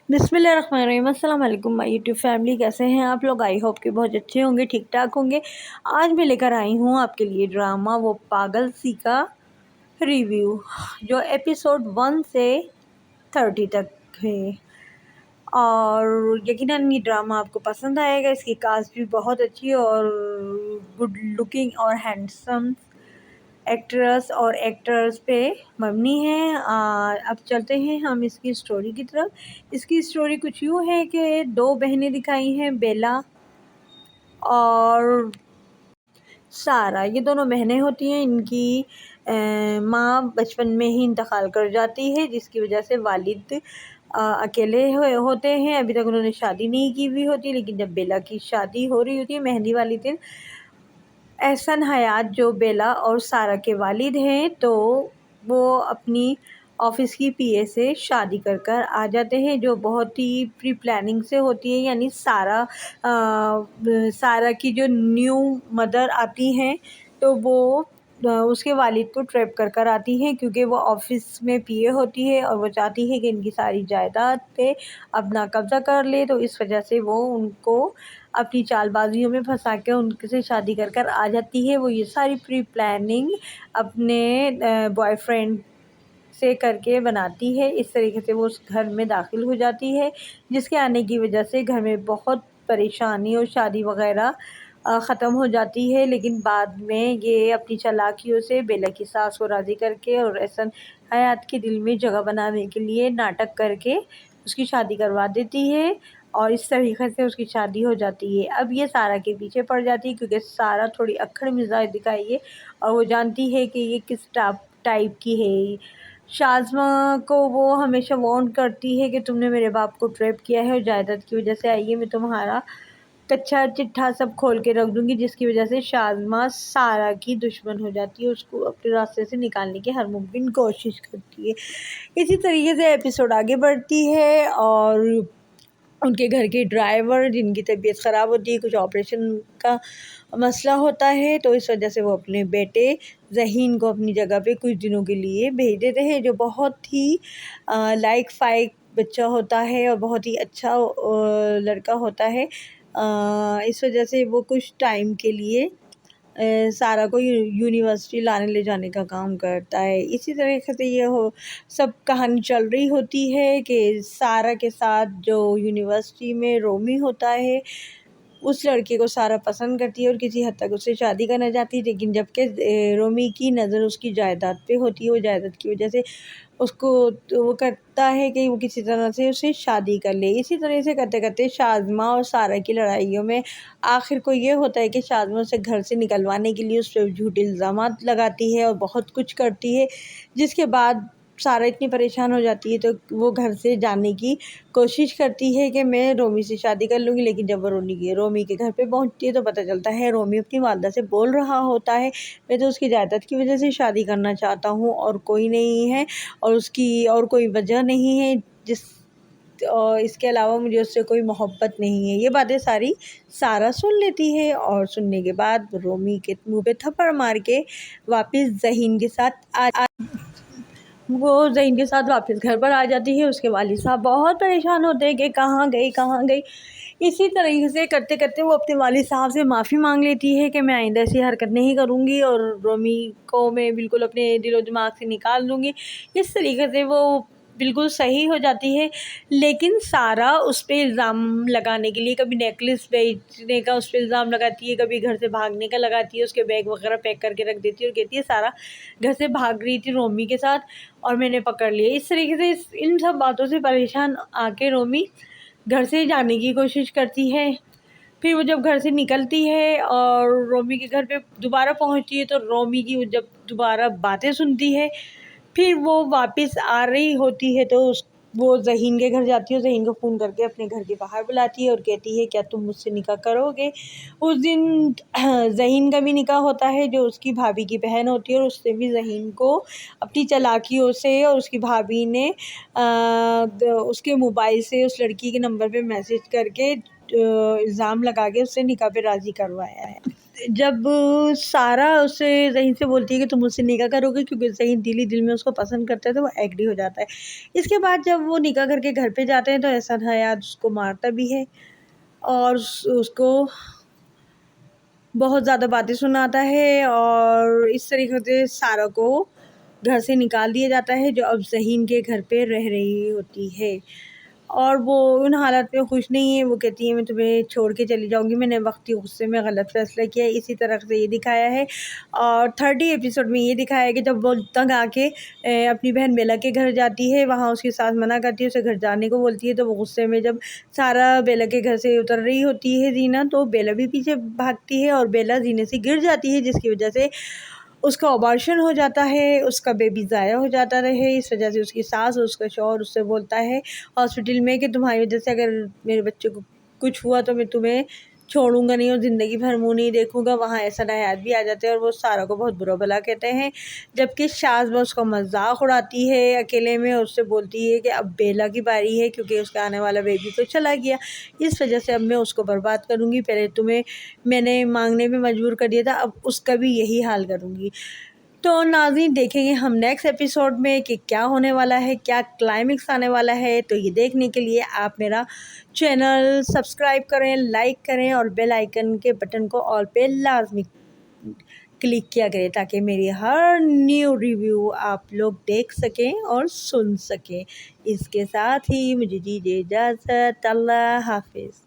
बिस्मिल्लाहिर्रहमानिर्रहीम। अस्सलाम वालेकुम माय यूट्यूब फैमिली, कैसे हैं आप लोग? आई होप कि बहुत अच्छे होंगे, ठीक ठाक होंगे। आज मैं लेकर आई हूँ आपके लिए ड्रामा वो पागल सी का रिव्यू, जो एपिसोड 1 से 30 तक है। और यकीनन ये ड्रामा आपको पसंद आएगा। इसकी कास्ट भी बहुत अच्छी और गुड लुकिंग और हैंडसम एक्ट्रेस और एक्टर्स पे मबनी है। अब चलते हैं हम इसकी स्टोरी की तरफ। इसकी स्टोरी कुछ यूँ है कि दो बहनें दिखाई हैं, बेला और सारा। ये दोनों बहनें होती हैं। इनकी माँ बचपन में ही इंतकाल कर जाती है, जिसकी वजह से वालिद अकेले होते हैं। अभी तक उन्होंने शादी नहीं की हुई होती, लेकिन जब बेला की शादी हो रही होती है मेहंदी वाली दिन, एहसन हयात जो बेला और सारा के वालिद हैं, तो वो अपनी ऑफिस की पीए से शादी कर कर आ जाते हैं, जो बहुत ही प्री प्लानिंग से होती है। यानी सारा की जो न्यू मदर आती हैं, तो वो उसके वालिद को ट्रैप कर कर आती हैं, क्योंकि वो ऑफिस में पीए होती है और वो चाहती है कि इनकी सारी जायदाद पे अपना कब्ज़ा कर ले। तो इस वजह से वो उनको अपनी चालबाजियों में फंसा के उनसे शादी कर कर आ जाती है। वो ये सारी प्री प्लानिंग अपने बॉयफ्रेंड से करके बनाती है। इस तरीके से वो उस घर में दाखिल हो जाती है, जिसके आने की वजह से घर में बहुत परेशानी और शादी वगैरह ख़त्म हो जाती है। लेकिन बाद में ये अपनी चालाकियों से बेला की सास को राज़ी करके और एहसन हयात के दिल में जगह बनाने के लिए नाटक करके उसकी शादी करवा देती है, और इस तरीके से उसकी शादी हो जाती है। अब ये सारा के पीछे पड़ जाती है, क्योंकि सारा थोड़ी अक्खड़ मिजाज दिखाई है और वो जानती है कि ये किस टाइप की है। शाज़मा को वो हमेशा वार्न करती है कि तुमने मेरे बाप को ट्रैप किया है और जायदाद की वजह से आई है, मैं तुम्हारा कच्चा चिट्ठा सब खोल के रख दूंगी। जिसकी वजह से शाज़मा सारा की दुश्मन हो जाती है, उसको अपने रास्ते से निकालने की हर मुमकिन कोशिश करती है। इसी तरीके से एपिसोड आगे बढ़ती है और उनके घर के ड्राइवर, जिनकी तबीयत ख़राब होती है, कुछ ऑपरेशन का मसला होता है, तो इस वजह से वो अपने बेटे ज़हीन को अपनी जगह पे कुछ दिनों के लिए भेज देते हैं, जो बहुत ही लाइक फाइक बच्चा होता है और बहुत ही अच्छा लड़का होता है। इस वजह से वो कुछ टाइम के लिए सारा को यूनिवर्सिटी लाने ले जाने का काम करता है। इसी तरीके से ये सब कहानी चल रही होती है कि सारा के साथ जो यूनिवर्सिटी में रोमी होता है, उस लड़के को सारा पसंद करती है और किसी हद तक उससे शादी करना चाहती है। लेकिन जबकि रोमी की नज़र उसकी जायदाद पे होती है, वो जायदाद की वजह से उसको तो वो करता है कि वो किसी तरह से उससे शादी कर ले। इसी तरह से करते करते शाज़मा और सारा की लड़ाइयों में आखिर को ये होता है कि शाज़मा उसे घर से निकलवाने के लिए उस पर झूठे इल्ज़ामात लगाती है और बहुत कुछ करती है, जिसके बाद सारा इतनी परेशान हो जाती है तो वो घर से जाने की कोशिश करती है कि मैं रोमी से शादी कर लूँगी। लेकिन जब वो रोमी के घर पे पहुंचती है तो पता चलता है रोमी अपनी वालदा से बोल रहा होता है, मैं तो उसकी जायदाद की वजह से शादी करना चाहता हूँ और कोई नहीं है, और उसकी और कोई वजह नहीं है, और इसके अलावा मुझे उससे कोई मोहब्बत नहीं है। ये बातें सारी सारा सुन लेती है और सुनने के बाद रोमी के मुंह पे थप्पड़ मार के वापस ज़हीन के साथ वापस घर पर आ जाती है। उसके वालिद साहब बहुत परेशान होते हैं कि कहाँ गई कहाँ गई। इसी तरीके से करते करते वो अपने वालिद साहब से माफ़ी मांग लेती है कि मैं आइंदा ऐसी हरकत नहीं करूँगी और रोमी को मैं बिल्कुल अपने दिलो दिमाग से निकाल दूँगी। इस तरीके से वो बिल्कुल सही हो जाती है। लेकिन सारा उस पर इल्ज़ाम लगाने के लिए कभी नेकलेस बेचने का उस पर इल्ज़ाम लगाती है, कभी घर से भागने का लगाती है, उसके बैग वगैरह पैक करके रख देती है और कहती है सारा घर से भाग रही थी रोमी के साथ और मैंने पकड़ लिया। इस तरीके से इन सब बातों से परेशान आके रोमी घर से जाने की कोशिश करती है। फिर वो जब घर से निकलती है और रोमी के घर पे दोबारा पहुंचती है, तो रोमी की वो जब दोबारा बातें सुनती है, फिर वो वापस आ रही होती है, तो वो ज़हीन के घर जाती है। ज़हीन को फ़ोन करके अपने घर के बाहर बुलाती है और कहती है क्या तुम मुझसे निकाह करोगे। उस दिन ज़हीन का भी निकाह होता है, जो उसकी भाभी की बहन होती है, और उससे भी ज़हीन को अपनी चालाकियों से और उसकी भाभी ने उसके मोबाइल से उस लड़की के नंबर पे मैसेज करके इल्ज़ाम लगा के उससे निकाह पे राज़ी करवाया है। جب سارا اسے ذہین سے بولتی ہے کہ تم مجھ سے نکاح کرو گے، کیونکہ ذہین دل ہی دل میں اس کو پسند کرتا ہے، تو وہ ایگری ہو جاتا ہے۔ اس کے بعد جب وہ نکاح کر کے گھر پہ جاتے ہیں تو احسن حیات اس کو مارتا بھی ہے اور اس کو بہت زیادہ باتیں سناتا ہے، اور اس طریقے سے سارا کو گھر سے نکال دیا جاتا ہے، جو اب ذہین کے گھر پہ رہ رہی ہوتی ہے، اور وہ ان حالات میں خوش نہیں ہے۔ وہ کہتی ہے میں تمہیں چھوڑ کے چلی جاؤں گی، میں نے وقتی غصے میں غلط فیصلہ کیا ہے۔ اسی طرح سے یہ دکھایا ہے، اور 30 ایپیسوڈ میں یہ دکھایا ہے کہ جب وہ تنگ آ کے اپنی بہن بیلا کے گھر جاتی ہے، وہاں اس کی ساس منع کرتی ہے، اسے گھر جانے کو بولتی ہے، تو وہ غصے میں جب سارا بیلا کے گھر سے اتر رہی ہوتی ہے زینہ، تو بیلا بھی پیچھے بھاگتی ہے اور بیلا زینے سے گر جاتی ہے، جس کی وجہ سے اس کا ابارشن ہو جاتا ہے، اس کا بیبی ضائع ہو جاتا رہے۔ اس وجہ سے اس کی ساس اور اس کا شوہر اس سے بولتا ہے ہاسپٹل میں کہ تمہاری وجہ سے اگر میرے بچے کو کچھ ہوا تو میں تمہیں چھوڑوں گا نہیں اور زندگی بھر منہ نہیں دیکھوں گا۔ وہاں ایسا حیات بھی آ جاتے ہیں اور وہ سارا کو بہت برا بھلا کہتے ہیں، جبکہ شاز بس کو مذاق اڑاتی ہے اکیلے میں، اس سے بولتی ہے کہ اب بیلا کی باری ہے، کیونکہ اس کا آنے والا بیبی تو چلا گیا، اس وجہ سے اب میں اس کو برباد کروں گی۔ پہلے تمہیں میں نے مانگنے میں مجبور کر دیا تھا، اب اس کا بھی یہی حال کروں گی۔ تو ناظرین دیکھیں گے ہم نیکسٹ ایپیسوڈ میں کہ کیا ہونے والا ہے، کیا کلائمیکس آنے والا ہے۔ تو یہ دیکھنے کے لیے آپ میرا چینل سبسکرائب کریں، لائک کریں اور بیل آئیکن کے بٹن کو آل پہ لازمی کلک کیا کریں، تاکہ میری ہر نیو ریویو آپ لوگ دیکھ سکیں اور سن سکیں۔ اس کے ساتھ ہی مجھے دیجیے اجازت، اللہ حافظ۔